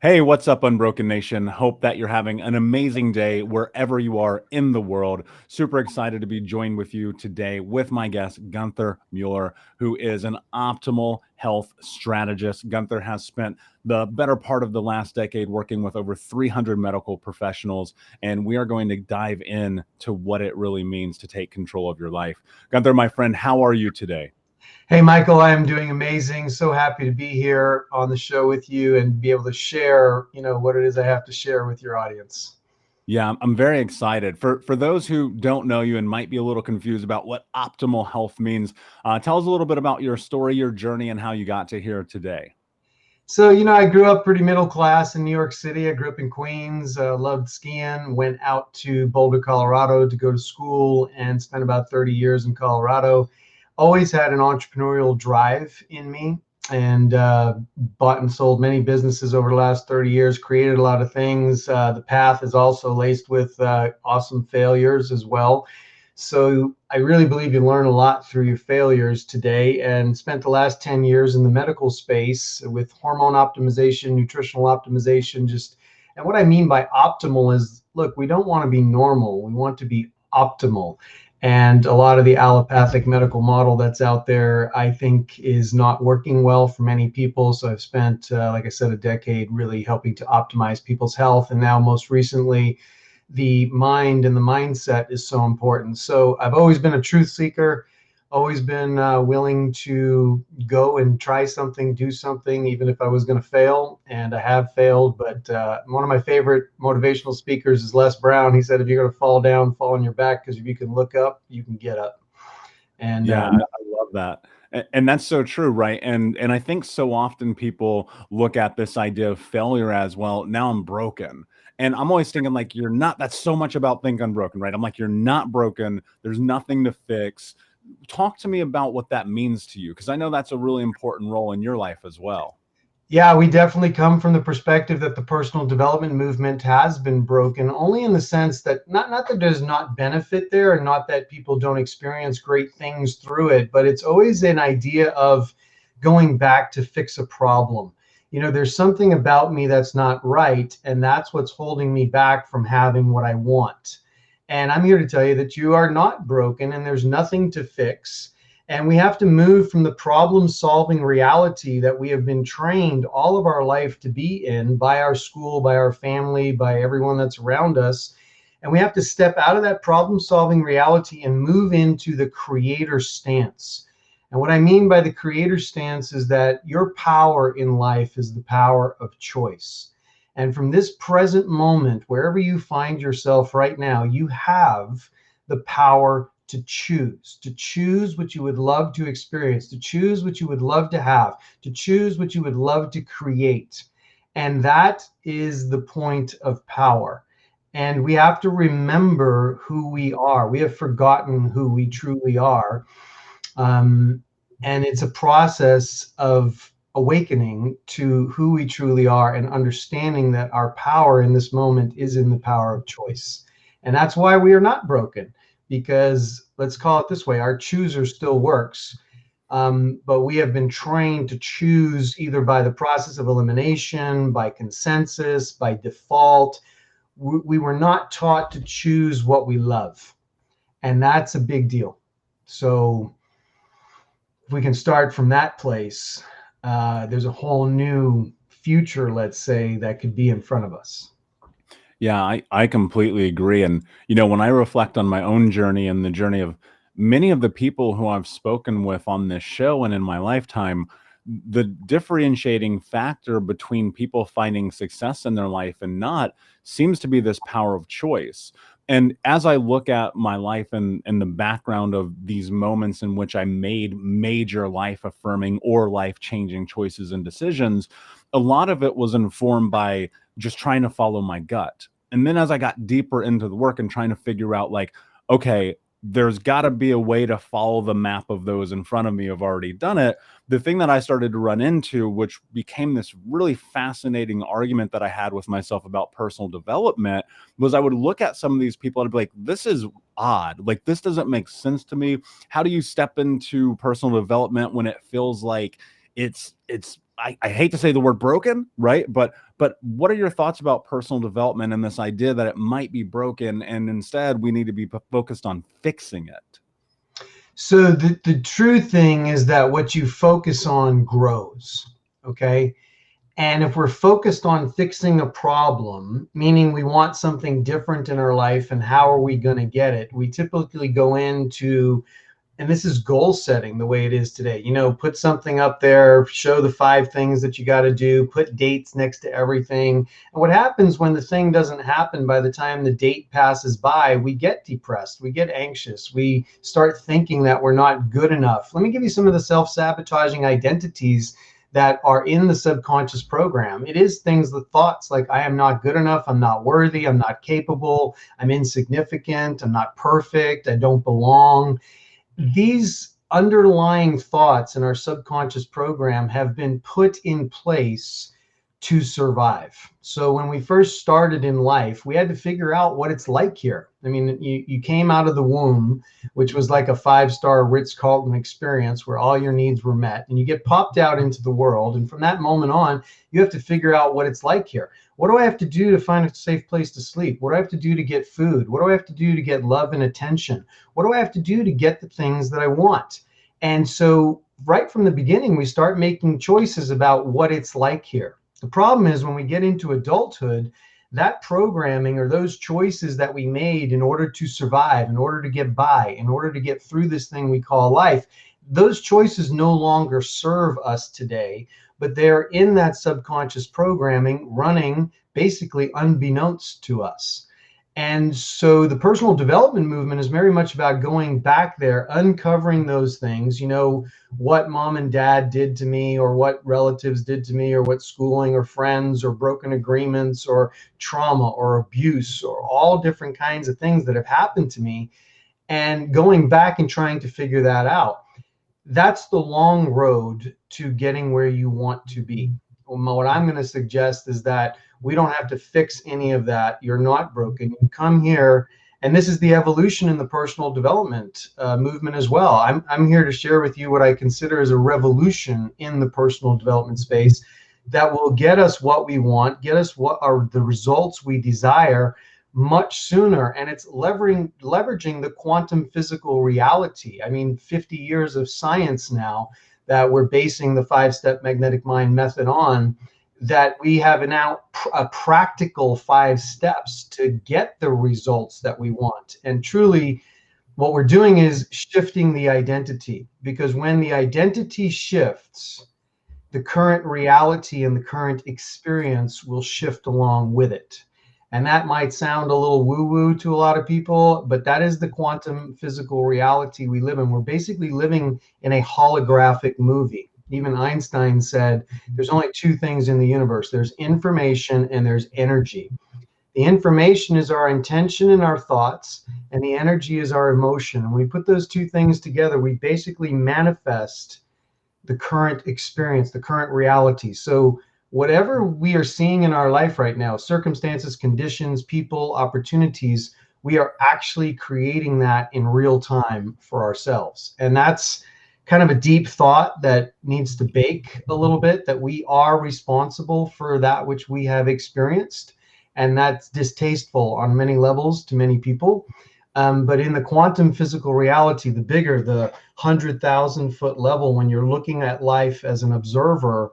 Hey, what's up, Unbroken Nation? Hope that you're having an amazing day wherever you are in the world. Super excited to be joined with you today with my guest, Gunther Mueller, who is an optimal health strategist. Gunther has spent the better part of the last decade working with over 300 medical professionals, and we are going to dive in to what it really means to take control of your life. Gunther, my friend, how are you today? Hey, Michael, I am doing amazing. So happy to be here on the show with you and be able to share, what it is I have to share with your audience. Yeah, I'm very excited. For those who don't know you and might be a little confused about what optimal health means, tell us a little bit about your story, your journey, and how you got to here today. So, I grew up pretty middle class in New York City. I grew up in Queens, loved skiing, went out to Boulder, Colorado to go to school and spent about 30 years in Colorado. Always had an entrepreneurial drive in me and bought and sold many businesses over the last 30 years, created a lot of things. The path is also laced with awesome failures as well. So I really believe you learn a lot through your failures today, and spent the last 10 years in the medical space with hormone optimization, nutritional optimization. And what I mean by optimal is, look, we don't want to be normal. We want to be optimal. And a lot of the allopathic medical model that's out there, I think, is not working well for many people. So I've spent, like I said, a decade really helping to optimize people's health. And now most recently, the mind and the mindset is so important. So I've always been a truth seeker, always been willing to go and try something, do something, even if I was going to fail. And I have failed. But one of my favorite motivational speakers is Les Brown. He said, if you're going to fall down, fall on your back, because if you can look up, you can get up. And Yeah, I love that. And that's so true, right? And I think so often people look at this idea of failure as, well, now I'm broken. And I'm always thinking like, you're not, that's so much about think unbroken, right? I'm like, you're not broken. There's nothing to fix. Talk to me about what that means to you, because I know that's a really important role in your life as well. Yeah, we definitely come from the perspective that the personal development movement has been broken, only in the sense that not that there's not benefit there, and not that people don't experience great things through it, but it's always an idea of going back to fix a problem. There's something about me that's not right, and that's what's holding me back from having what I want. And I'm here to tell you that you are not broken and there's nothing to fix. And we have to move from the problem solving reality that we have been trained all of our life to be in by our school, by our family, by everyone that's around us. And we have to step out of that problem solving reality and move into the creator stance. And what I mean by the creator stance is that your power in life is the power of choice. And from this present moment, wherever you find yourself right now, you have the power to choose what you would love to experience, to choose what you would love to have, to choose what you would love to create. And that is the point of power. And we have to remember who we are. We have forgotten who we truly are. Um, and it's a process of awakening to who we truly are and understanding that our power in this moment is in the power of choice. And that's why we are not broken, because let's call it this way, our chooser still works. But we have been trained to choose either by the process of elimination, by consensus, by default. We were not taught to choose what we love. And that's a big deal. So if we can start from that place, there's a whole new future, let's say, that could be in front of us. Yeah, I completely agree. And, when I reflect on my own journey and the journey of many of the people who I've spoken with on this show and in my lifetime, the differentiating factor between people finding success in their life and not seems to be this power of choice. And as I look at my life and the background of these moments in which I made major life affirming or life changing choices and decisions, a lot of it was informed by just trying to follow my gut. And then as I got deeper into the work and trying to figure out, like, okay, there's got to be a way to follow the map of those in front of me who've already done it. The thing that I started to run into, which became this really fascinating argument that I had with myself about personal development, was I would look at some of these people and I'd be like, this is odd. Like, this doesn't make sense to me. How do you step into personal development when it feels like it's I hate to say the word broken, right? But what are your thoughts about personal development and this idea that it might be broken and instead we need to be focused on fixing it? So the true thing is that what you focus on grows. Okay. And if we're focused on fixing a problem, meaning we want something different in our life and how are we going to get it, we typically go into, and this is goal setting the way it is today. Put something up there, show the 5 things that you got to do, put dates next to everything. And what happens when the thing doesn't happen by the time the date passes by, we get depressed, we get anxious, we start thinking that we're not good enough. Let me give you some of the self-sabotaging identities that are in the subconscious program. It is things, the thoughts like, I am not good enough, I'm not worthy, I'm not capable, I'm insignificant, I'm not perfect, I don't belong. These underlying thoughts in our subconscious program have been put in place to survive. So when we first started in life, we had to figure out what it's like here. I mean, you came out of the womb, which was like a 5-star Ritz-Carlton experience where all your needs were met, and you get popped out into the world. And from that moment on, you have to figure out what it's like here. What do I have to do to find a safe place to sleep? What do I have to do to get food? What do I have to do to get love and attention? What do I have to do to get the things that I want? And so right from the beginning, we start making choices about what it's like here. The problem is when we get into adulthood, that programming or those choices that we made in order to survive, in order to get by, in order to get through this thing we call life, those choices no longer serve us today, but they're in that subconscious programming running basically unbeknownst to us. And so the personal development movement is very much about going back there, uncovering those things, what mom and dad did to me, or what relatives did to me, or what schooling or friends or broken agreements or trauma or abuse or all different kinds of things that have happened to me, and going back and trying to figure that out. That's the long road to getting where you want to be. What I'm going to suggest is that we don't have to fix any of that. You're not broken. You come here, and this is the evolution in the personal development movement as well. I'm here to share with you what I consider as a revolution in the personal development space that will get us what we want, get us what are the results we desire much sooner. And it's leveraging the quantum physical reality. I mean, 50 years of science now that we're basing the 5-step magnetic mind method on, that we have now a practical 5 steps to get the results that we want. And truly, what we're doing is shifting the identity, because when the identity shifts, the current reality and the current experience will shift along with it. And that might sound a little woo-woo to a lot of people, but that is the quantum physical reality we live in. We're basically living in a holographic movie. Even Einstein said there's only 2 things in the universe. There's information and there's energy. The information is our intention and our thoughts, and the energy is our emotion. And when we put those 2 things together, we basically manifest the current experience, the current reality. So whatever we are seeing in our life right now, circumstances, conditions, people, opportunities, we are actually creating that in real time for ourselves. And that's kind of a deep thought that needs to bake a little bit, that we are responsible for that which we have experienced. And that's distasteful on many levels to many people. But in the quantum physical reality, the bigger, the 100,000-foot level, when you're looking at life as an observer,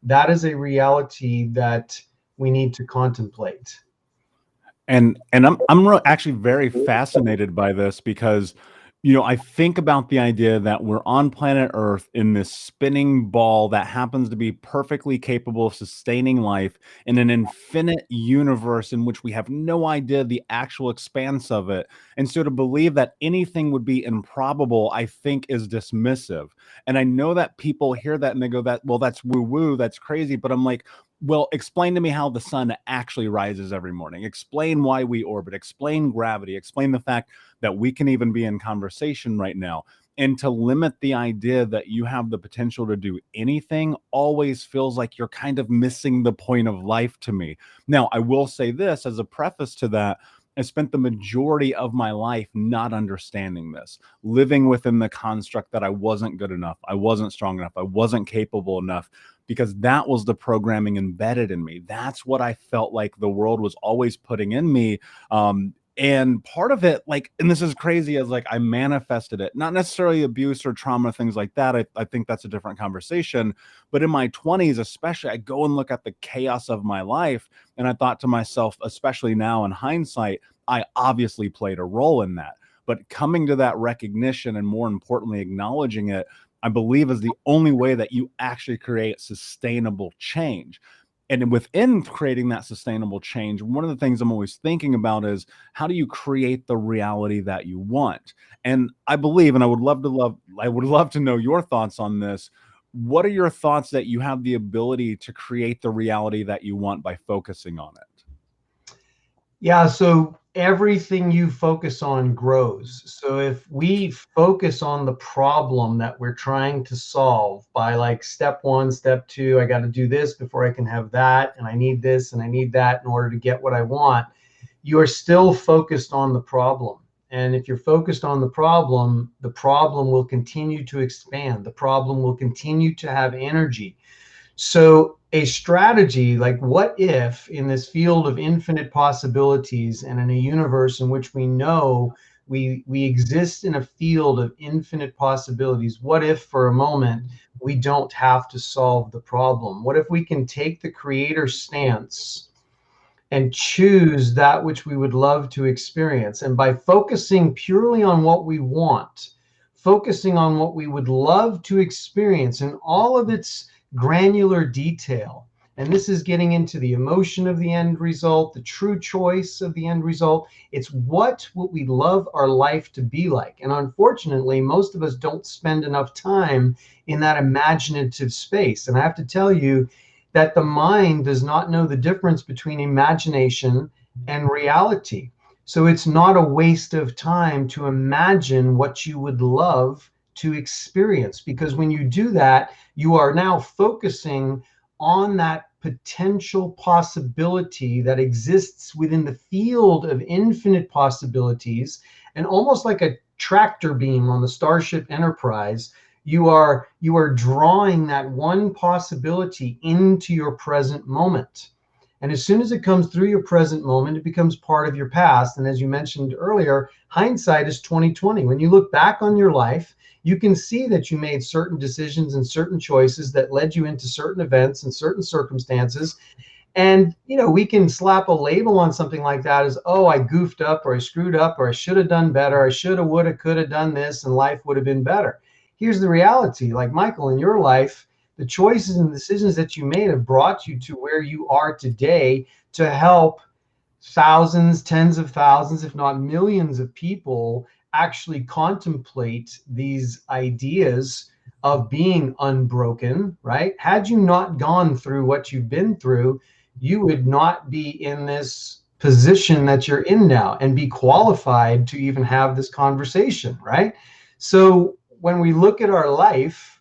that is a reality that we need to contemplate. And I'm actually very fascinated by this because, I think about the idea that we're on planet Earth in this spinning ball that happens to be perfectly capable of sustaining life in an infinite universe in which we have no idea the actual expanse of it. And so to believe that anything would be improbable, I think is dismissive. And I know that people hear that and they go, well, that's woo-woo, that's crazy. But I'm like, well, explain to me how the sun actually rises every morning. Explain why we orbit. Explain gravity. Explain the fact that we can even be in conversation right now. And to limit the idea that you have the potential to do anything always feels like you're kind of missing the point of life to me. Now, I will say this as a preface to that. I spent the majority of my life not understanding this, living within the construct that I wasn't good enough, I wasn't strong enough, I wasn't capable enough, because that was the programming embedded in me. That's what I felt like the world was always putting in me. And part of it, like, and this is crazy, as like I manifested it, not necessarily abuse or trauma, things like that. I think that's a different conversation. But in my 20s, especially, I go and look at the chaos of my life. And I thought to myself, especially now in hindsight, I obviously played a role in that. But coming to that recognition, and more importantly, acknowledging it, I believe is the only way that you actually create sustainable change. And within creating that sustainable change, one of the things I'm always thinking about is, how do you create the reality that you want? And I believe, and I would love to know your thoughts on this. What are your thoughts that you have the ability to create the reality that you want by focusing on it? Yeah, so everything you focus on grows. So if we focus on the problem that we're trying to solve by like step one, step two, I got to do this before I can have that, and I need this and I need that in order to get what I want, you are still focused on the problem. And if you're focused on the problem will continue to expand. The problem will continue to have energy. So a strategy, like, what if in this field of infinite possibilities and in a universe in which we know we exist in a field of infinite possibilities, what if for a moment we don't have to solve the problem? What if we can take the creator stance and choose that which we would love to experience? And by focusing purely on what we want, focusing on what we would love to experience in all of its granular detail, and this is getting into the emotion of the end result, the true choice of the end result. It's what would we love our life to be like? And unfortunately, most of us don't spend enough time in that imaginative space. And I have to tell you that the mind does not know the difference between imagination and reality. So it's not a waste of time to imagine what you would love to experience, because when you do that, you are now focusing on that potential possibility that exists within the field of infinite possibilities. And almost like a tractor beam on the Starship Enterprise, you are drawing that one possibility into your present moment. And as soon as it comes through your present moment, it becomes part of your past. And as you mentioned earlier, hindsight is 2020. When you look back on your life, you can see that you made certain decisions and certain choices that led you into certain events and certain circumstances. And, we can slap a label on something like that as, oh, I goofed up, or I screwed up, or I should have done better. I should have, would have, could have done this, and life would have been better. Here's the reality. Like, Michael, in your life, the choices and decisions that you made have brought you to where you are today to help thousands, tens of thousands, if not millions of people actually contemplate these ideas of being unbroken, right? Had you not gone through what you've been through, you would not be in this position that you're in now and be qualified to even have this conversation, right? So when we look at our life,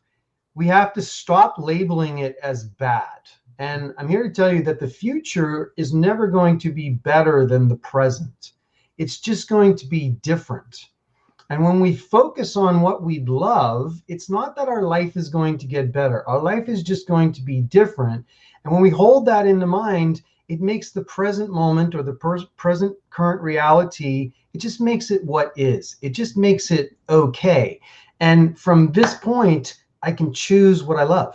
we have to stop labeling it as bad. And I'm here to tell you that the future is never going to be better than the present. It's just going to be different. And when we focus on what we'd love, it's not that our life is going to get better. Our life is just going to be different. And when we hold that into mind, it makes the present moment, or the present current reality, it just makes it what is. It just makes it okay. And from this point, I can choose what I love.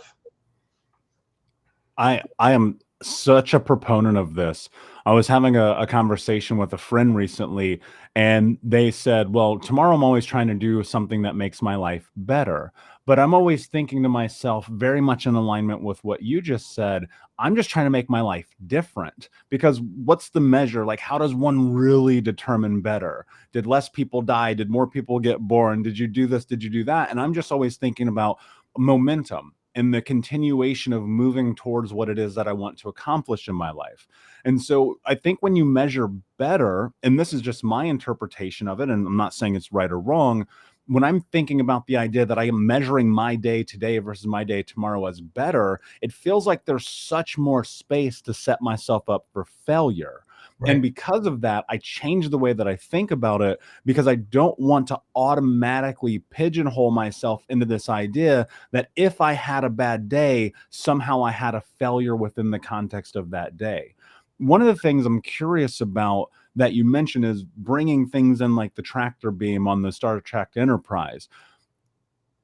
I am such a proponent of this. I was having a conversation with a friend recently, and they said, well, tomorrow I'm always trying to do something that makes my life better. But I'm always thinking to myself, very much in alignment with what you just said, I'm just trying to make my life different. Because what's the measure? Like, how does one really determine better? Did less people die? Did more people get born? Did you do this? Did you do that? And I'm just always thinking about momentum and the continuation of moving towards what it is that I want to accomplish in my life. And so I think when you measure better, and this is just my interpretation of it, and I'm not saying it's right or wrong, when I'm thinking about the idea that I am measuring my day today versus my day tomorrow as better, it feels like there's such more space to set myself up for failure. And Right. because of that, I changed the way that I think about it, because I don't want to automatically pigeonhole myself into this idea that if I had a bad day, somehow I had a failure within the context of that day. One of the things I'm curious about that you mentioned is bringing things in like the tractor beam on the Star Trek Enterprise.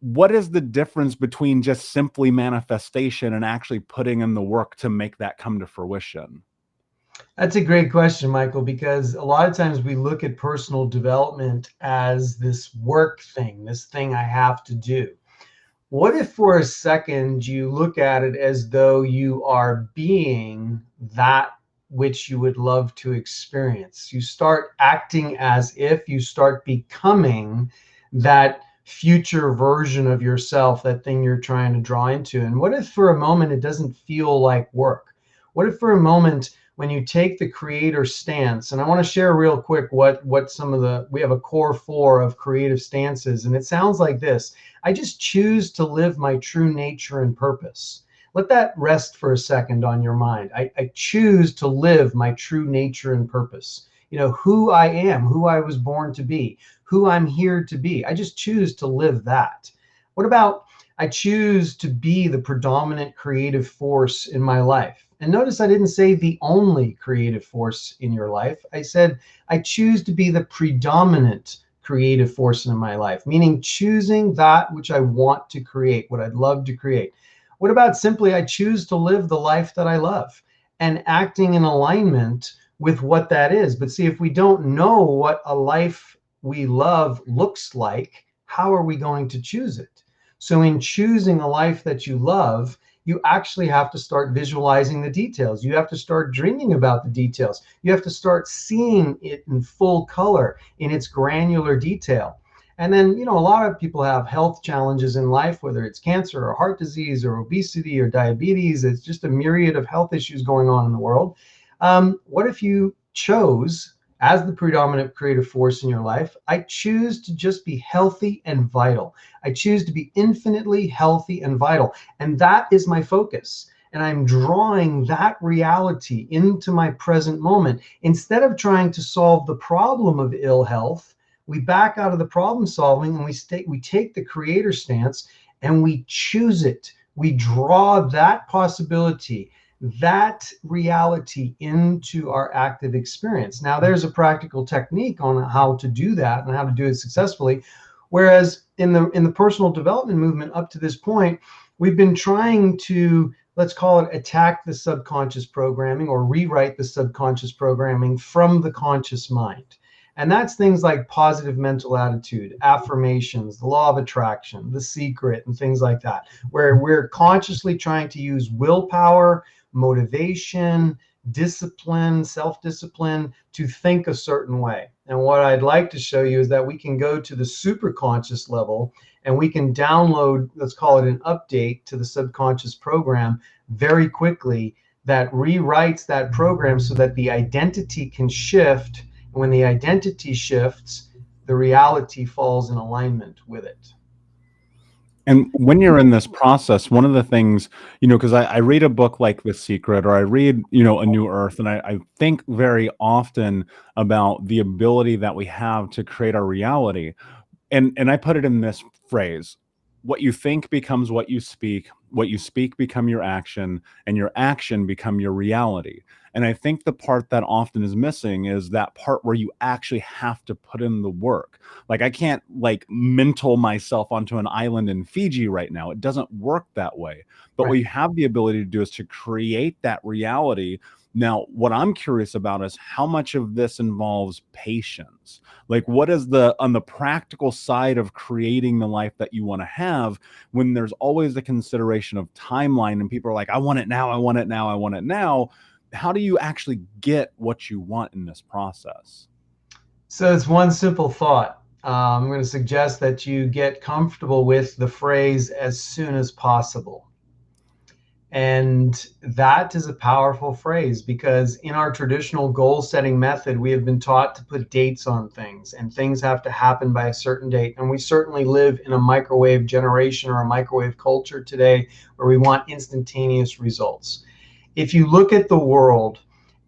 What is the difference between just simply manifestation and actually putting in the work to make that come to fruition? That's a great question, Michael, because a lot of times we look at personal development as this work thing, this thing I have to do. What if for a second you look at it as though you are being that which you would love to experience? You start acting as if, you start becoming that future version of yourself, that thing you're trying to draw into. And what if for a moment it doesn't feel like work? What if for a moment, when you take the creator stance, and I want to share real quick what some of the, we have a core 4 of creative stances, and it sounds like this: I just choose to live my true nature and purpose. Let that rest for a second on your mind. I choose to live my true nature and purpose. You know, who I am, who I was born to be, who I'm here to be. I just choose to live that. What about I choose to be the predominant creative force in my life? And notice I didn't say the only creative force in your life. I said I choose to be the predominant creative force in my life, meaning choosing that which I want to create, what I'd love to create. What about simply I choose to live the life that I love and acting in alignment with what that is? But see, if we don't know what a life we love looks like, how are we going to choose it? So in choosing a life that you love, you actually have to start visualizing the details. You have to start dreaming about the details. You have to start seeing it in full color, in its granular detail. And then, you know, a lot of people have health challenges in life, whether it's cancer or heart disease or obesity or diabetes. It's just a myriad of health issues going on in the world. What if you chose, as the predominant creative force in your life, I choose to just be healthy and vital. I choose to be infinitely healthy and vital. And that is my focus. And I'm drawing that reality into my present moment. Instead of trying to solve the problem of ill health, we back out of the problem solving and we take the creator stance and we choose it. We draw that possibility, that reality into our active experience. Now, there's a practical technique on how to do that and how to do it successfully. Whereas in the personal development movement up to this point, we've been trying to, let's call it, attack the subconscious programming or rewrite the subconscious programming from the conscious mind. And that's things like positive mental attitude, affirmations, the law of attraction, the secret, and things like that, where we're consciously trying to use willpower, motivation, discipline, self-discipline to think a certain way. And what I'd like to show you is that we can go to the superconscious level and we can download, let's call it an update to the subconscious program very quickly that rewrites that program so that the identity can shift. And when the identity shifts, the reality falls in alignment with it. And when you're in this process, one of the things, because I read a book like The Secret, or I read, A New Earth, and I think very often about the ability that we have to create our reality. And I put it in this phrase: what you think becomes what you speak become your action, and your action become your reality. And I think the part that often is missing is that part where you actually have to put in the work. Like, I can't like mental myself onto an island in Fiji right now. It doesn't work that way. But what Right. you have the ability to do is to create that reality. Now, what I'm curious about is how much of this involves patience. Like, what is on the practical side of creating the life that you want to have, when there's always the consideration of timeline and people are like, I want it now, I want it now, I want it now. How do you actually get what you want in this process? So it's one simple thought. I'm going to suggest that you get comfortable with the phrase as soon as possible. And that is a powerful phrase because in our traditional goal setting method, we have been taught to put dates on things and things have to happen by a certain date. And we certainly live in a microwave generation or a microwave culture today where we want instantaneous results. If you look at the world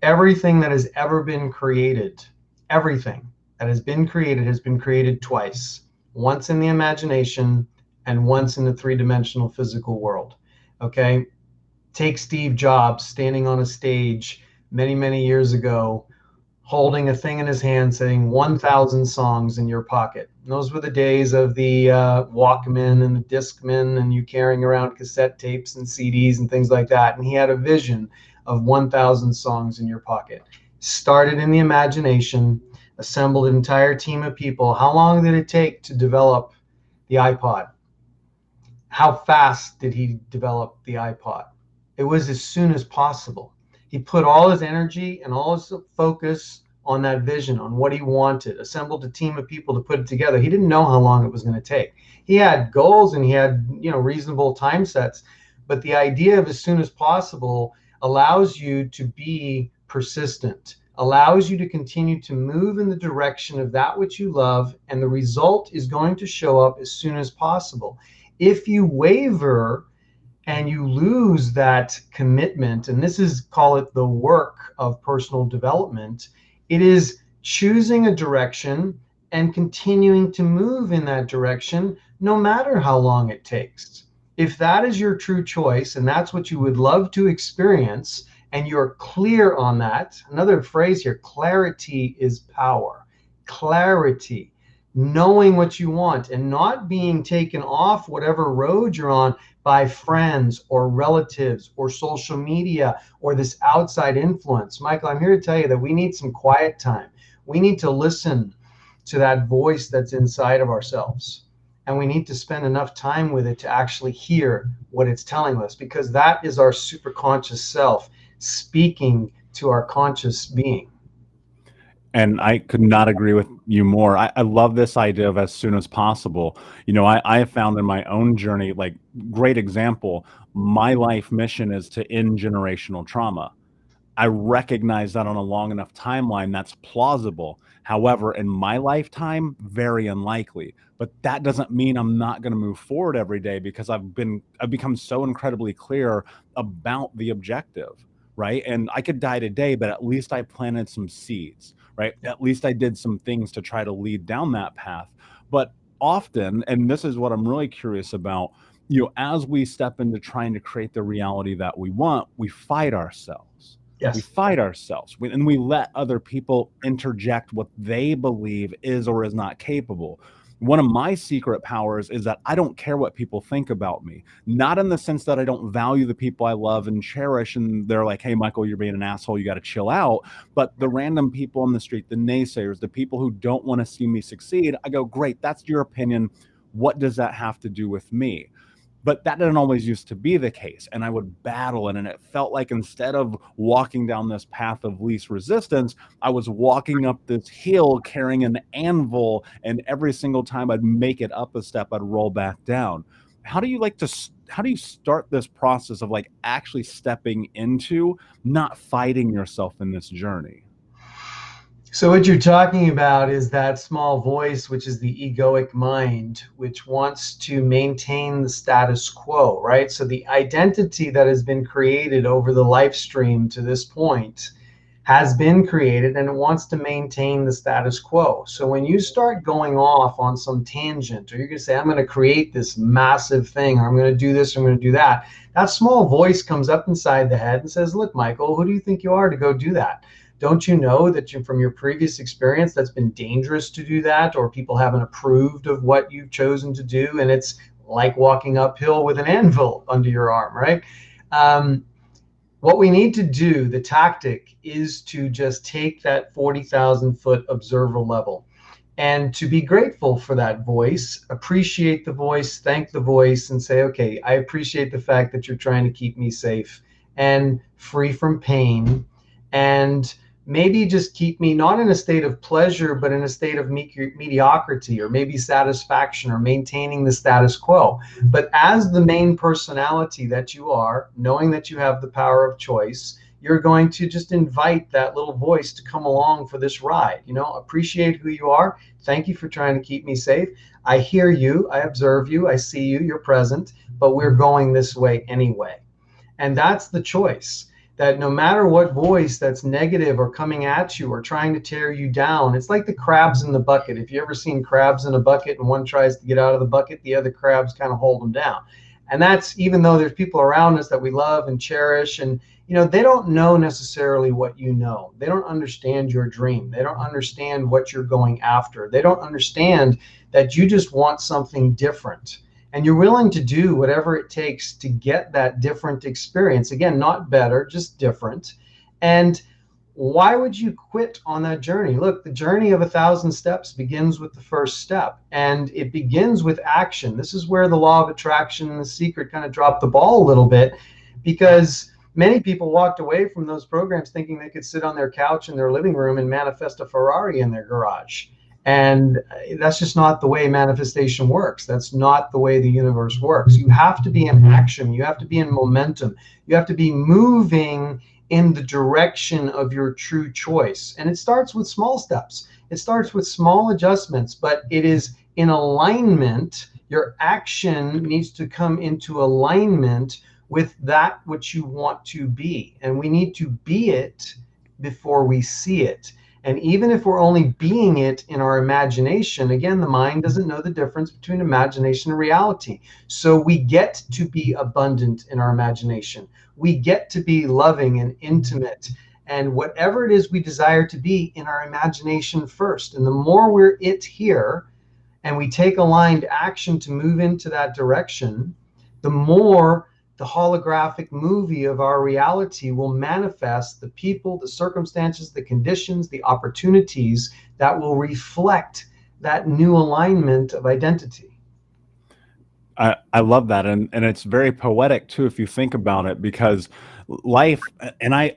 Everything that has ever been created, everything that has been created twice, once in the imagination and once in the three-dimensional physical world. Okay? Take Steve Jobs standing on a stage many, many years ago, holding a thing in his hand saying 1,000 songs in your pocket. And those were the days of the Walkman and the Discman, and you carrying around cassette tapes and CDs and things like that. And he had a vision of 1,000 songs in your pocket. Started in the imagination, assembled an entire team of people. How long did it take to develop the iPod? How fast did he develop the iPod? It was as soon as possible. He put all his energy and all his focus on that vision, on what he wanted, assembled a team of people to put it together. He didn't know how long it was going to take. He had goals and he had, reasonable time sets, but the idea of as soon as possible allows you to be persistent, allows you to continue to move in the direction of that which you love, and the result is going to show up as soon as possible. If you waver and you lose that commitment, and this is, call it the work of personal development, it is choosing a direction and continuing to move in that direction no matter how long it takes. If that is your true choice and that's what you would love to experience, and you're clear on that, another phrase here, clarity is power. Clarity, knowing what you want and not being taken off whatever road you're on by friends or relatives or social media or this outside influence. Michael, I'm here to tell you that we need some quiet time. We need to listen to that voice that's inside of ourselves. And we need to spend enough time with it to actually hear what it's telling us, because that is our superconscious self speaking to our conscious being. And I could not agree with you more. I love this idea of as soon as possible. I have found in my own journey, like, great example, my life mission is to end generational trauma. I recognize that on a long enough timeline, that's plausible. However, in my lifetime, very unlikely. But that doesn't mean I'm not going to move forward every day, because I've become so incredibly clear about the objective, right? And I could die today, but at least I planted some seeds, right? At least I did some things to try to lead down that path. But often, and this is what I'm really curious about, as we step into trying to create the reality that we want, we fight ourselves. Yes. We fight ourselves, and we let other people interject what they believe is or is not capable. One of my secret powers is that I don't care what people think about me. Not in the sense that I don't value the people I love and cherish, and they're like, hey, Michael, you're being an asshole, you got to chill out. But the random people on the street, the naysayers, the people who don't want to see me succeed, I go, great, that's your opinion. What does that have to do with me? But that didn't always used to be the case. And I would battle it. And it felt like instead of walking down this path of least resistance, I was walking up this hill carrying an anvil. And every single time I'd make it up a step, I'd roll back down. How do you start this process of, like, actually stepping into not fighting yourself in this journey? So what you're talking about is that small voice, which is the egoic mind, which wants to maintain the status quo, right? So the identity that has been created over the live stream to this point has been created, and it wants to maintain the status quo. So when you start going off on some tangent, or you're going to say, I'm going to create this massive thing, or I'm going to do this, or I'm going to do that, that small voice comes up inside the head and says, look, Michael, who do you think you are to go do that? Don't you know that from your previous experience that's been dangerous to do that, or people haven't approved of what you've chosen to do, and it's like walking uphill with an anvil under your arm, right? What we need to do, the tactic, is to just take that 40,000 foot observer level and to be grateful for that voice, appreciate the voice, thank the voice, and say, okay, I appreciate the fact that you're trying to keep me safe and free from pain, and maybe just keep me not in a state of pleasure, but in a state of mediocrity, or maybe satisfaction, or maintaining the status quo. But as the main personality that you are, knowing that you have the power of choice, you're going to just invite that little voice to come along for this ride. Appreciate who you are. Thank you for trying to keep me safe. I hear you, I observe you, I see you, you're present, but we're going this way anyway. And that's the choice. that no matter what voice that's negative or coming at you or trying to tear you down, it's like the crabs in the bucket. If you ever seen crabs in a bucket and one tries to get out of the bucket, the other crabs kind of hold them down. And that's even though there's people around us that we love and cherish, and they don't know necessarily what you know. They don't understand your dream. They don't understand what you're going after. They don't understand that you just want something different. And you're willing to do whatever it takes to get that different experience. Again, not better, just different. And why would you quit on that journey? Look, the journey of 1,000 steps begins with the first step, and it begins with action. This is where the law of attraction and The Secret kind of dropped the ball a little bit, because many people walked away from those programs thinking they could sit on their couch in their living room and manifest a Ferrari in their garage. And that's just not the way manifestation works. That's not the way the universe works. You have to be in action. You have to be in momentum. You have to be moving in the direction of your true choice. And it starts with small steps. It starts with small adjustments, but it is in alignment. Your action needs to come into alignment with that which you want to be. And we need to be it before we see it. And even if we're only being it in our imagination, again, the mind doesn't know the difference between imagination and reality. So we get to be abundant in our imagination. We get to be loving and intimate and whatever it is we desire to be in our imagination first. And the more we're it here and we take aligned action to move into that direction, the more the holographic movie of our reality will manifest the people, the circumstances, the conditions, the opportunities that will reflect that new alignment of identity. I love that. And it's very poetic too, if you think about it, because life, and I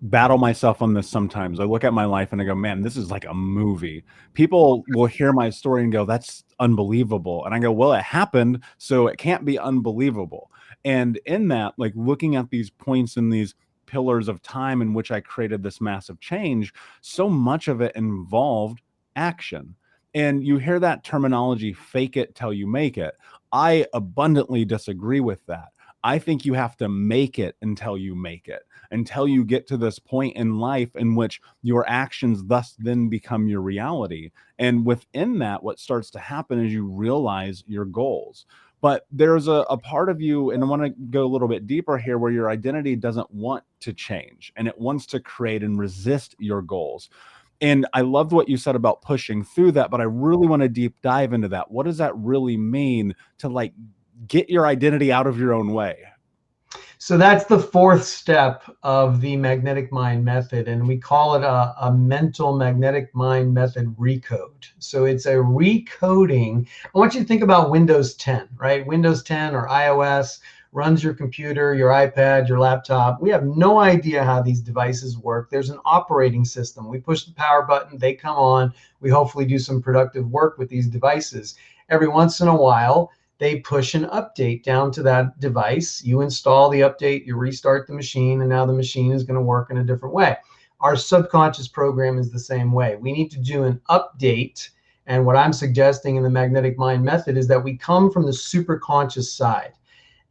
battle myself on this sometimes. I look at my life and I go, man, this is like a movie. People will hear my story and go, that's unbelievable. And I go, well, it happened, so it can't be unbelievable. And in that, like looking at these points and these pillars of time in which I created this massive change, so much of it involved action. And you hear that terminology, fake it till you make it. I abundantly disagree with that. I think you have to make it until you make it, until you get to this point in life in which your actions thus then become your reality. And within that, what starts to happen is you realize your goals. But there's a part of you, and I want to go a little bit deeper here, where your identity doesn't want to change and it wants to create and resist your goals. And I loved what you said about pushing through that, but I really want to deep dive into that. What does that really mean to like get your identity out of your own way? So that's the fourth step of the magnetic mind method, and we call it a mental magnetic mind method recode. So it's a recoding. I want you to think about Windows 10, right? Windows 10 or iOS runs your computer, your iPad, your laptop. We have no idea how these devices work. There's an operating system. We push the power button, they come on. We hopefully do some productive work with these devices. Every once in a while, they push an update down to that device. You install the update, you restart the machine, and now the machine is going to work in a different way. Our subconscious program is the same way. We need to do an update. And what I'm suggesting in the magnetic mind method is that we come from the superconscious side.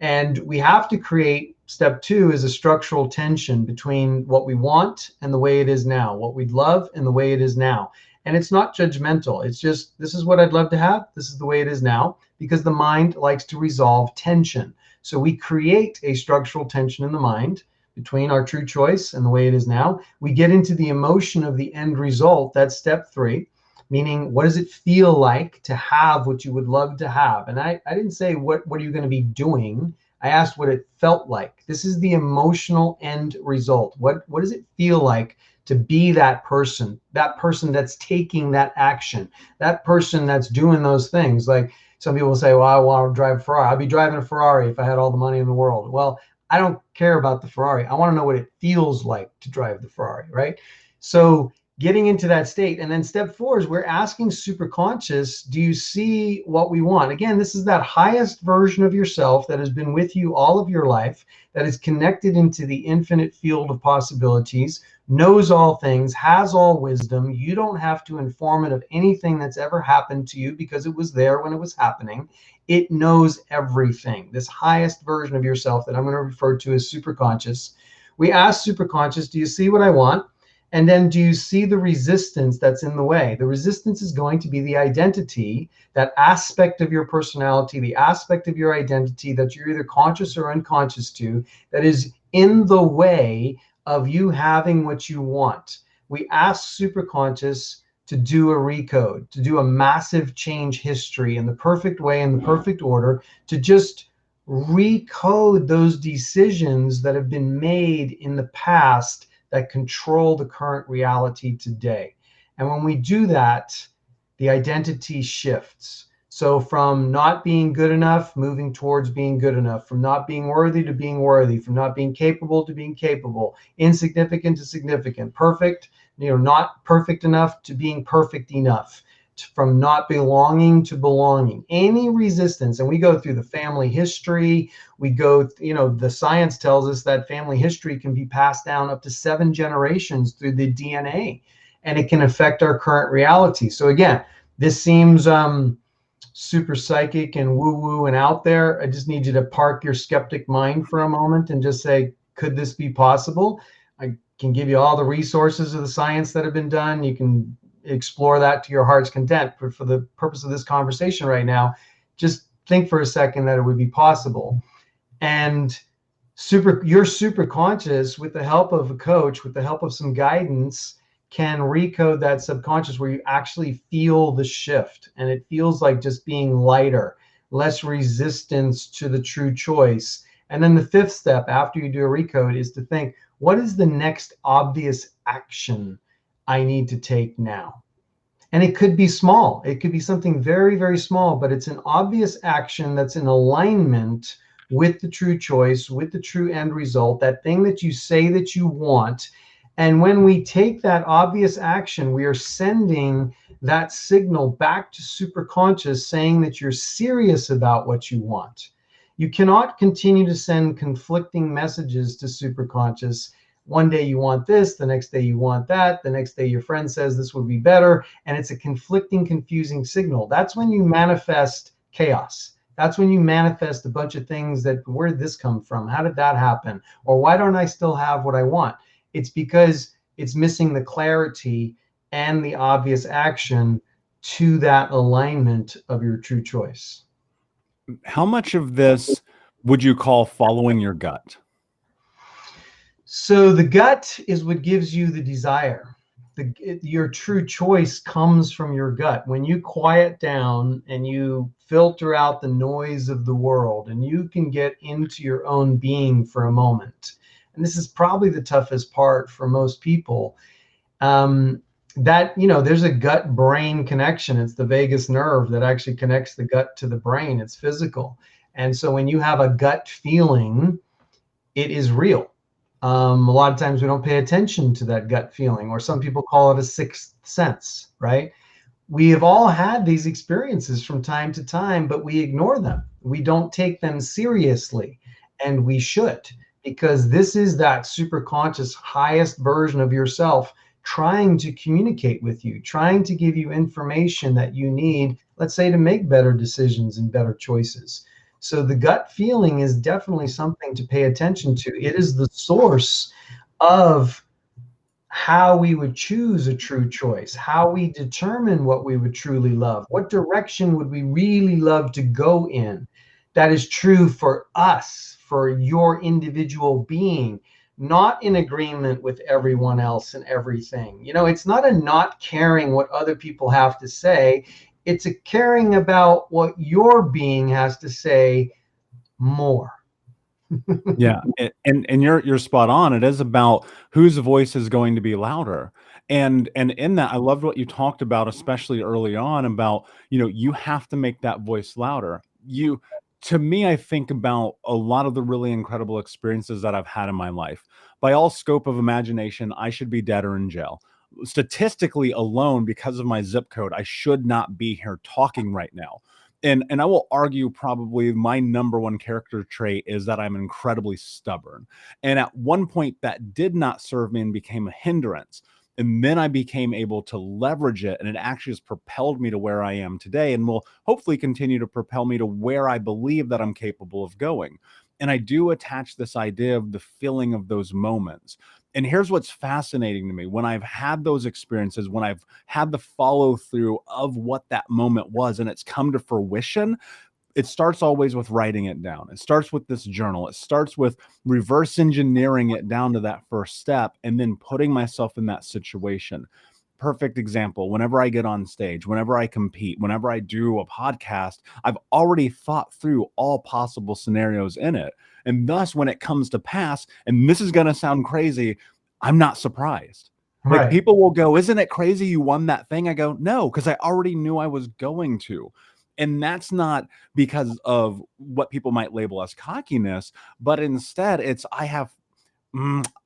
And we have to create, step 2 is a structural tension between what we want and the way it is now, what we'd love and the way it is now. And it's not judgmental. It's just, this is what I'd love to have. This is the way it is now, because the mind likes to resolve tension. So we create a structural tension in the mind between our true choice and the way it is now. We get into the emotion of the end result. That's step 3, meaning what does it feel like to have what you would love to have? And I didn't say what are you going to be doing. I asked what it felt like. This is the emotional end result. What does it feel like to be that person that's taking that action, that person that's doing those things? Like some people say, well, I want to drive a Ferrari. I'd be driving a Ferrari if I had all the money in the world. Well, I don't care about the Ferrari. I want to know what it feels like to drive the Ferrari, right? So getting into that state. And then step 4 is we're asking superconscious, do you see what we want? Again, this is that highest version of yourself that has been with you all of your life, that is connected into the infinite field of possibilities, knows all things, has all wisdom. You don't have to inform it of anything that's ever happened to you because it was there when it was happening. It knows everything. This highest version of yourself that I'm going to refer to as superconscious. We ask superconscious, do you see what I want? And then do you see the resistance that's in the way? The resistance is going to be the identity, that aspect of your personality, the aspect of your identity that you're either conscious or unconscious to, that is in the way of you having what you want. We ask superconscious to do a recode, to do a massive change history in the perfect way, in the perfect order, to just recode those decisions that have been made in the past that control the current reality today. And when we do that, the identity shifts. So from not being good enough, moving towards being good enough, from not being worthy to being worthy, from not being capable to being capable, insignificant to significant, perfect, not perfect enough to being perfect enough, from not belonging to belonging. Any resistance, and we go through the family history, we go, the science tells us that family history can be passed down up to 7 generations through the DNA, and it can affect our current reality. So again, this seems super psychic and woo-woo and out there. I just need you to park your skeptic mind for a moment and just say, could this be possible? I can give you all the resources of the science that have been done. You can explore that to your heart's content. But for the purpose of this conversation right now, just think for a second that it would be possible. And your super conscious, with the help of a coach, with the help of some guidance, can recode that subconscious where you actually feel the shift, and it feels like just being lighter, less resistance to the true choice. And then the 5th step after you do a recode is to think, what is the next obvious action I need to take now? And it could be small. It could be something very, very small, but it's an obvious action that's in alignment with the true choice, with the true end result, that thing that you say that you want. And when we take that obvious action, we are sending that signal back to superconscious saying that you're serious about what you want. You cannot continue to send conflicting messages to superconscious. One day you want this, the next day you want that, the next day your friend says this would be better, and it's a conflicting, confusing signal. That's when you manifest chaos. That's when you manifest a bunch of things that, where did this come from? How did that happen? Or why don't I still have what I want? It's because it's missing the clarity and the obvious action to that alignment of your true choice. How much of this would you call following your gut? So the gut is what gives you the desire. Your true choice comes from your gut. When you quiet down and you filter out the noise of the world and you can get into your own being for a moment, and this is probably the toughest part for most people, that, there's a gut brain connection. It's the vagus nerve that actually connects the gut to the brain. It's physical. And so when you have a gut feeling, it is real. A lot of times we don't pay attention to that gut feeling, or some people call it a 6th sense, right? We have all had these experiences from time to time, but we ignore them. We don't take them seriously, and we should, because this is that super conscious highest version of yourself trying to communicate with you, trying to give you information that you need, let's say, to make better decisions and better choices. So the gut feeling is definitely something to pay attention to. It is the source of how we would choose a true choice, how we determine what we would truly love, what direction would we really love to go in. That is true for us, for your individual being, not in agreement with everyone else and everything. It's not a not caring what other people have to say. It's a caring about what your being has to say more. Yeah, and you're spot on. It is about whose voice is going to be louder. And in that, I loved what you talked about, especially early on, about, you have to make that voice louder. To me, I think about a lot of the really incredible experiences that I've had in my life. By all scope of imagination, I should be dead or in jail. Statistically alone, because of my zip code, I should not be here talking right now. And I will argue probably my number one character trait is that I'm incredibly stubborn. And at one point that did not serve me and became a hindrance. And then I became able to leverage it, and it actually has propelled me to where I am today, and will hopefully continue to propel me to where I believe that I'm capable of going. And I do attach this idea of the feeling of those moments. And here's what's fascinating to me. When I've had those experiences, when I've had the follow through of what that moment was and it's come to fruition, it starts always with writing it down. It starts with this journal. It starts with reverse engineering it down to that first step and then putting myself in that situation. Perfect example. Whenever I get on stage, whenever I compete, whenever I do a podcast, I've already thought through all possible scenarios in it. And thus, when it comes to pass, and this is going to sound crazy, I'm not surprised. Like, Right. people will go, "Isn't it crazy you won that thing?" I go, "No, because I already knew I was going to." And that's not because of what people might label as cockiness, but instead it's I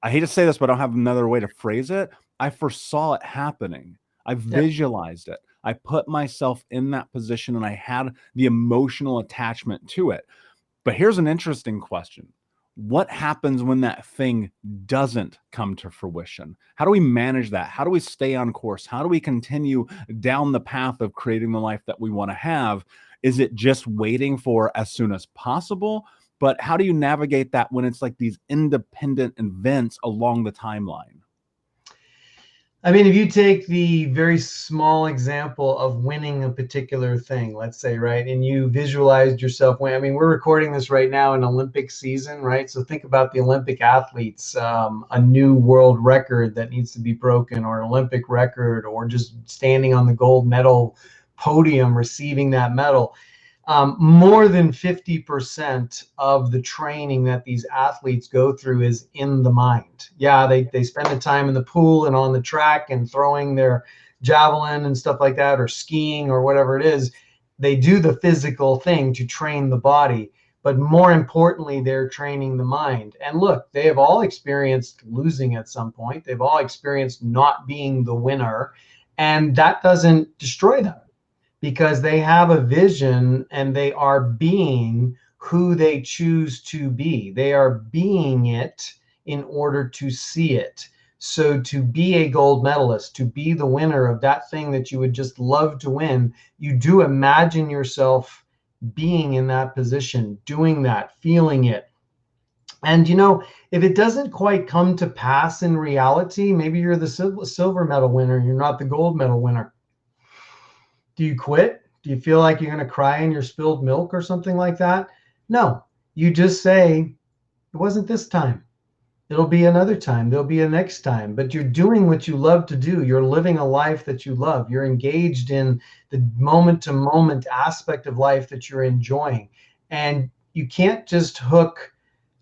hate to say this, but I don't have another way to phrase it. I foresaw it happening. I Yep. visualized it. I put myself in that position and I had the emotional attachment to it. But here's an interesting question. What happens when that thing doesn't come to fruition? How do we manage that? How do we stay on course? How do we continue down the path of creating the life that we want to have? Is it just waiting for as soon as possible? But how do you navigate that when it's like these independent events along the timeline? I mean, if you take the very small example of winning a particular thing, let's say, right, and you visualized yourself winning. I mean, we're recording this right now in Olympic season, right? So think about the Olympic athletes, a new world record that needs to be broken, or an Olympic record, or just standing on the gold medal podium, receiving that medal. More than 50% of the training that these athletes go through is in the mind. Yeah, they spend the time in the pool and on the track and throwing their javelin and stuff like that, or skiing or whatever it is. They do the physical thing to train the body, but more importantly, they're training the mind. And look, they have all experienced losing at some point. They've all experienced not being the winner, and that doesn't destroy them, because they have a vision and they are being who they choose to be. They are being it in order to see it. So to be a gold medalist, to be the winner of that thing that you would just love to win, you do imagine yourself being in that position, doing that, feeling it. And if it doesn't quite come to pass in reality, maybe you're the silver medal winner, you're not the gold medal winner. Do you quit? Do you feel like you're going to cry in your spilled milk or something like that? No, you just say, it wasn't this time. It'll be another time. There'll be a next time. But you're doing what you love to do. You're living a life that you love. You're engaged in the moment to moment aspect of life that you're enjoying. And you can't just hook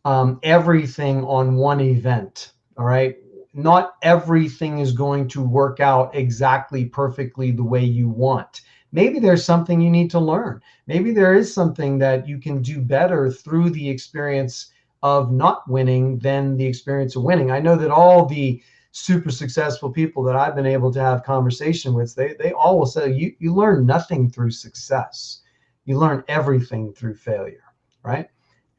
everything on one event. All right. Not everything is going to work out exactly perfectly the way you want. Maybe there's something you need to learn. Maybe there is something that you can do better through the experience of not winning than the experience of winning. I know that all the super successful people that I've been able to have conversation with, they all will say you learn nothing through success. You learn everything through failure, right?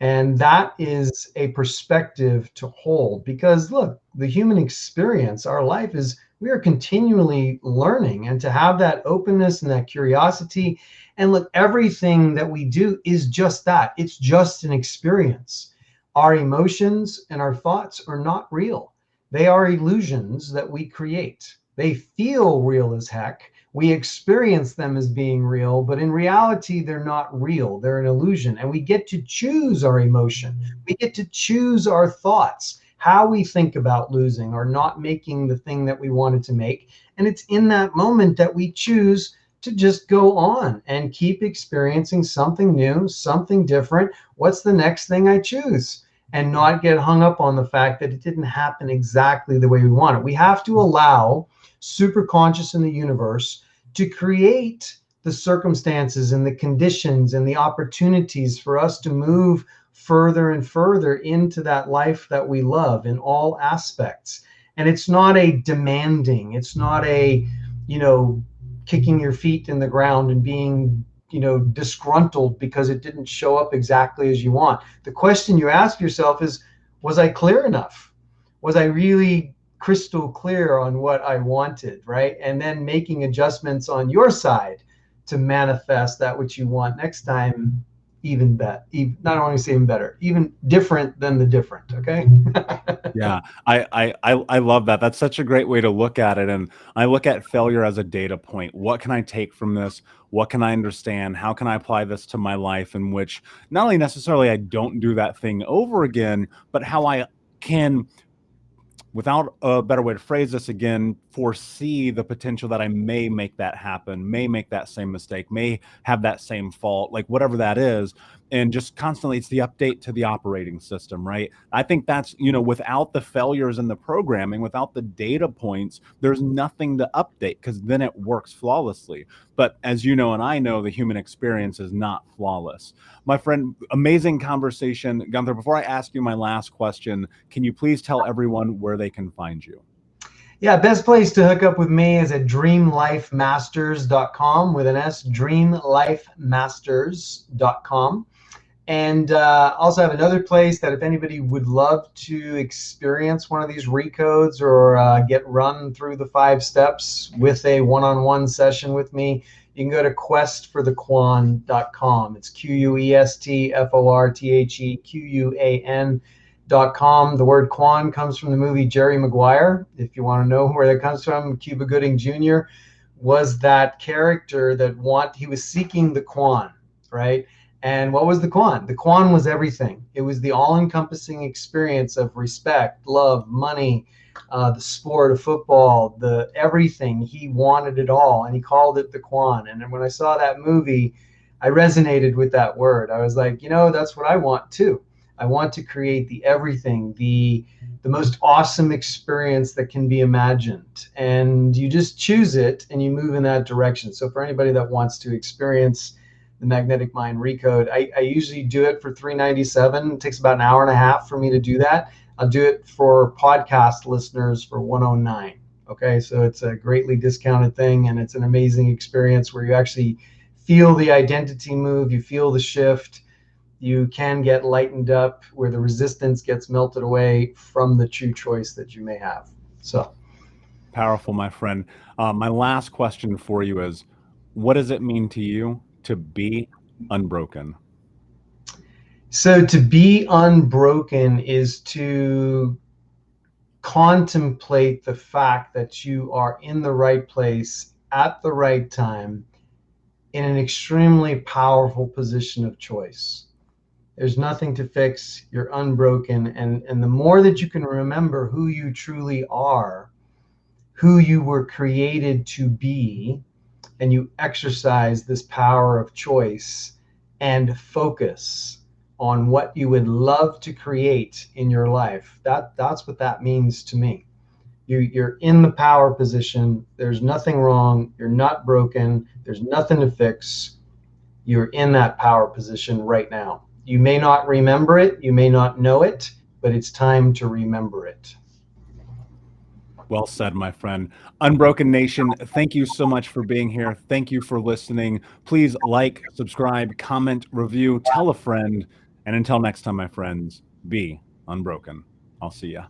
And that is a perspective to hold, because look, the human experience, our life is, we are continually learning, and to have that openness and that curiosity. And look, everything that we do is just that. It's just an experience. Our emotions and our thoughts are not real. They are illusions that we create. They feel real as heck. We experience them as being real, but in reality, they're not real. They're an illusion. And we get to choose our emotion. We get to choose our thoughts, how we think about losing or not making the thing that we wanted to make. And it's in that moment that we choose to just go on and keep experiencing something new, something different. What's the next thing I choose? And not get hung up on the fact that it didn't happen exactly the way we want it. We have to allow super conscious in the universe to create the circumstances and the conditions and the opportunities for us to move further and further into that life that we love in all aspects. And it's not a demanding, it's not a, kicking your feet in the ground and being, disgruntled because it didn't show up exactly as you want. The question you ask yourself is, was I clear enough? Was I really crystal clear on what I wanted, right? And then making adjustments on your side to manifest that which you want next time, even better. Not only say even better, even different than the different. Okay. Yeah, I love that. That's such a great way to look at it. And I look at failure as a data point. What can I take from this? What can I understand? How can I apply this to my life, in which not only necessarily I don't do that thing over again, but how I can, without a better way to phrase this again, foresee the potential that I may make that happen, may make that same mistake, may have that same fault, like whatever that is. And just constantly, it's the update to the operating system, right? I think that's, without the failures in the programming, without the data points, there's nothing to update, because then it works flawlessly. But as you know, and I know, the human experience is not flawless. My friend, amazing conversation. Gunther, before I ask you my last question, can you please tell everyone where they can find you? Yeah, best place to hook up with me is at dreamlifemasters.com with an S, dreamlifemasters.com. And also have another place that if anybody would love to experience one of these recodes or get run through the 5 steps with a one-on-one session with me, you can go to questforthequan.com. It's questforthequan.com. The word Quan comes from the movie Jerry Maguire. If you want to know where that comes from, Cuba Gooding Jr. was that character he was seeking the Quan, right? And what was the Quan? The Quan was everything. It was the all-encompassing experience of respect, love, money, the sport of football, the everything. He wanted it all, and he called it the Quan. And when I saw that movie, I resonated with that word. I was like, that's what I want too. I want to create the everything, the most awesome experience that can be imagined. And you just choose it and you move in that direction. So for anybody that wants to experience the Magnetic Mind Recode, I usually do it for $397. It takes about an hour and a half for me to do that. I'll do it for podcast listeners for $109. Okay, so it's a greatly discounted thing, and it's an amazing experience where you actually feel the identity move, you feel the shift, you can get lightened up, where the resistance gets melted away from the true choice that you may have. So powerful, my friend. My last question for you is, what does it mean to you to be unbroken? So to be unbroken is to contemplate the fact that you are in the right place at the right time in an extremely powerful position of choice. There's nothing to fix. You're unbroken. And the more that you can remember who you truly are, who you were created to be, and you exercise this power of choice and focus on what you would love to create in your life, that's what that means to me. You're in the power position. There's nothing wrong. You're not broken. There's nothing to fix. You're in that power position right now. You may not remember it, you may not know it, but it's time to remember it. Well said, my friend. Unbroken Nation, thank you so much for being here. Thank you for listening. Please like, subscribe, comment, review, tell a friend. And until next time, my friends, be unbroken. I'll see ya.